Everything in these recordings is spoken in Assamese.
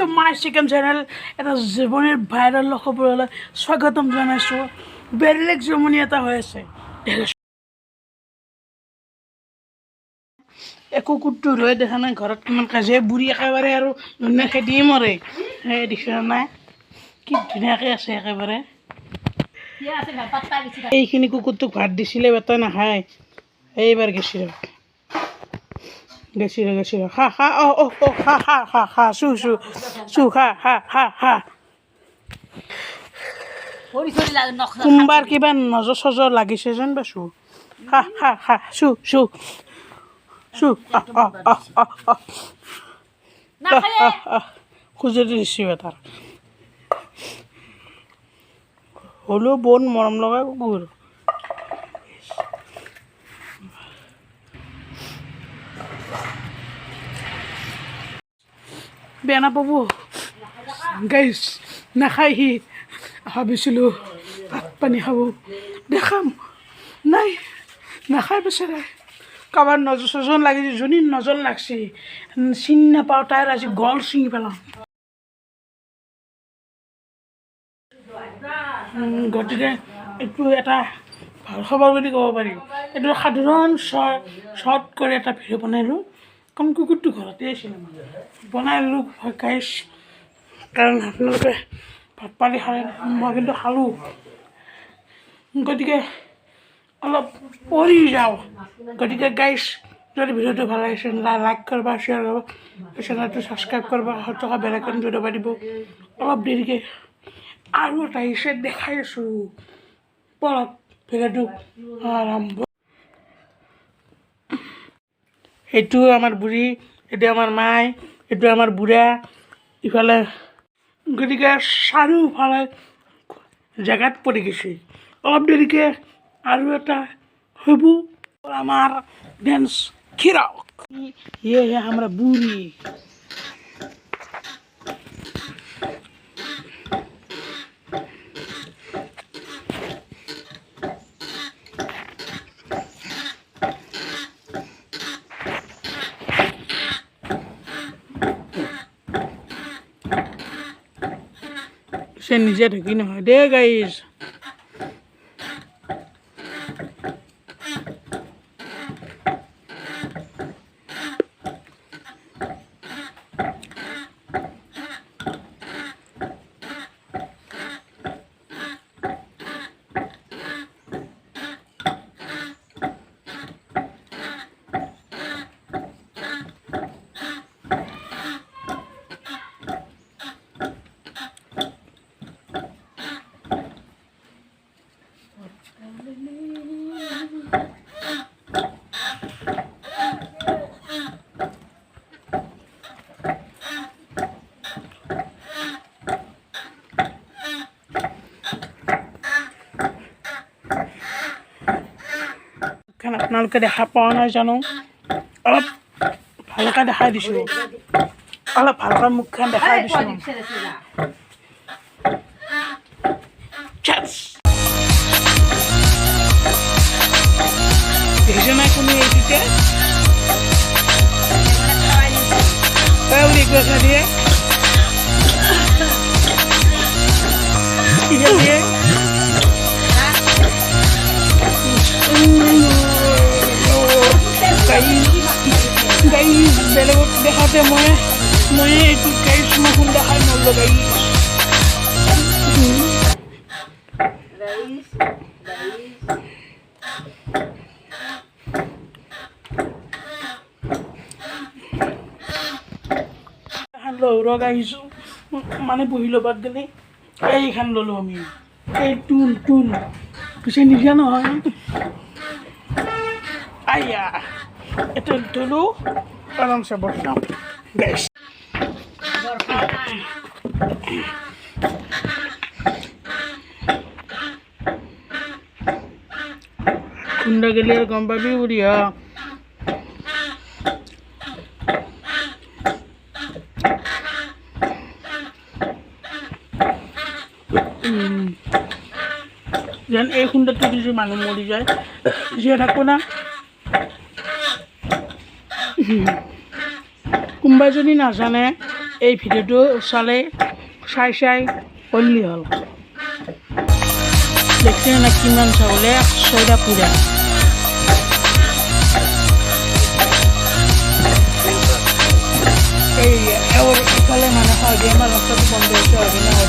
টু মাই চিকেন চেনেল এটা জীৱনীৰ ভাইৰেল খবৰলৈ স্বাগতম জনাইছোঁ বেলেগ জমনি এটা হৈ আছে একো কুটু ৰৈ দেখা নাই ঘৰত কিমান কাজিয়া বুঢ়ী একেবাৰে আৰু ধুনীয়া খেদি মৰে সেই দেখা নাই কি ধুনীয়াকৈ আছে একেবাৰে এইখিনি কুকুৰটোক ভাত দিছিলে বেটা নাখায় এইবাৰ গেছি খা খা খা খা খা খা চু খা খা খা খা কোনবাৰ কিবা নজৰ চজৰ লাগিছে যেন পাইছোঁ খা খা খা চু খুজুৰি দিছোঁ এটাৰ হ'লেও বহুত মৰম লগা কুকুৰ বেয়া নাপাব গাইছ নাখায় সি ভাবিছিলোঁ ভাত পানী খাব দেখাম নাই নাখায় বেচেৰা কাৰোবাৰ নজৰ চজৰ লাগিছে যোনী নজৰ লাগছে চিনি নাপাওঁ তাইৰ আজি গল ছিঙি পেলাম গতিকে এইটো এটা ভাল খবৰ বুলি ক'ব পাৰি এইটো সাধাৰণ শ্বৰ্ট কৰি এটা ভিডিঅ' বনালোঁ কাৰণ কুকুৰটো ঘৰতে আছিলে বনাই ল'লোঁ গাইছ কাৰণ আপোনালোকে ভাত পানী খালে মই কিন্তু খালোঁ গতিকে অলপ পৰি যাওঁ গতিকে গাইছ যদি ভিডিঅ'টো ভাল লাগিছে লাইক কৰিব শ্বেয়াৰ কৰিব চেনেলটো ছাবস্ক্ৰাইব কৰিব টকা বেল আইকনটো দবাই দিব অলপ দেৰিকৈ আৰু এটা আহিছে দেখাই আছোঁ পঢ়ক ভিডিঅ'টো আৰম্ভ এইটো আমাৰ বুঢ়ী এইটো আমাৰ মাই এইটো আমাৰ বুঢ়া ইফালে গতিকে চাৰিওফালে জেগাত পৰি গৈছে অলপ দেৰিকৈ আৰু এটা হ'ব আমাৰ ডেন্স খিৰাওক ये है हमारा बुरी से निजे ढकी नहीं दे गाइस আপোনালোকে দেখা পোৱা নাই জানো অলপ ভালকৈ দেখাই দিছোঁ অলপ ভালকৈ মুখখন দেখাই দিছোঁ দেখিছে নাই কোনো এইটোকে বুলি কৈছে দিয়ে দিয়ে গাইজ বেলেগত দেখাতে মই এইটো গাইজ মই কোন দেখাই নললো গাইজ লৌৰক আহিছোঁ মানে বহি ল'বাত গ'লে এইখান ল'লোঁ আমি এই টুল পিছে নিজে নহয় আয়া এটা ধুলো আরামসে বসলাম বেশ কুন্ডা গেলে আর গম পাবি বুড়িয়া যেন এই কুন্ডাটো কিছু মানুষ মরি যায় যে থাকবো না কোনোবাই যদি নাজানে এই ভিডিঅ'টো চাই কৰিলি হ'ল দেখছে না কিমান চাবলে 6টা পূৰা এই ইফালে মানে হয় যে আমাৰ ৰাস্তাটো বন্ধ হৈছে হয় না হয়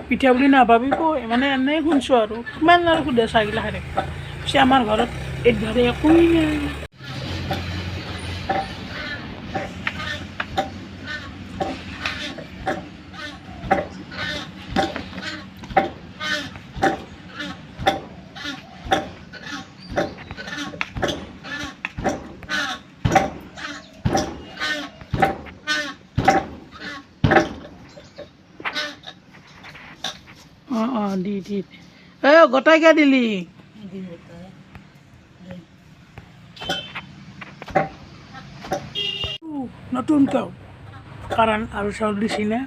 পিঠা বুলি নাভাবিব মানে এনেই শুনছোঁ আৰু কিমান আৰু সুধে চাগিলা খাই পিছে আমাৰ ঘৰত এইদৰে একোৱেই নাই দি গোটাইকে দিলি নতুন কাউ কাৰণ আৰু চাউল দিছি না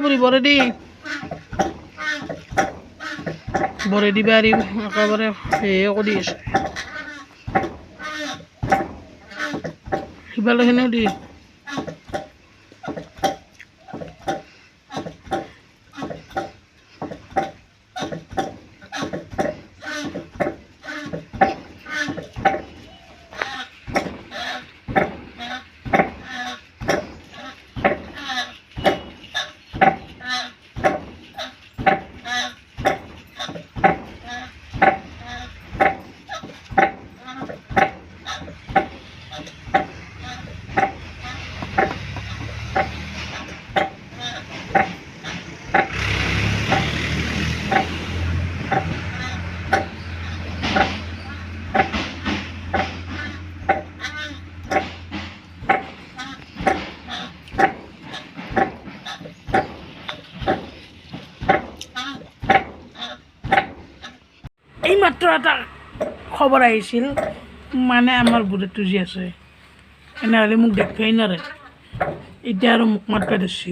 বুড়ি বৰে দিবে আৰ একেবাৰে হেয়ে কৰি আছে সিফালেখিনিও দি এইমাত্ৰ এটা খবৰ আহিছিল মানে আমাৰ বুঢ়াটো যি আছে এনেহ'লে মোক দেখিবই নোৱাৰে এতিয়া আৰু মোক মাতিব ধৰিছে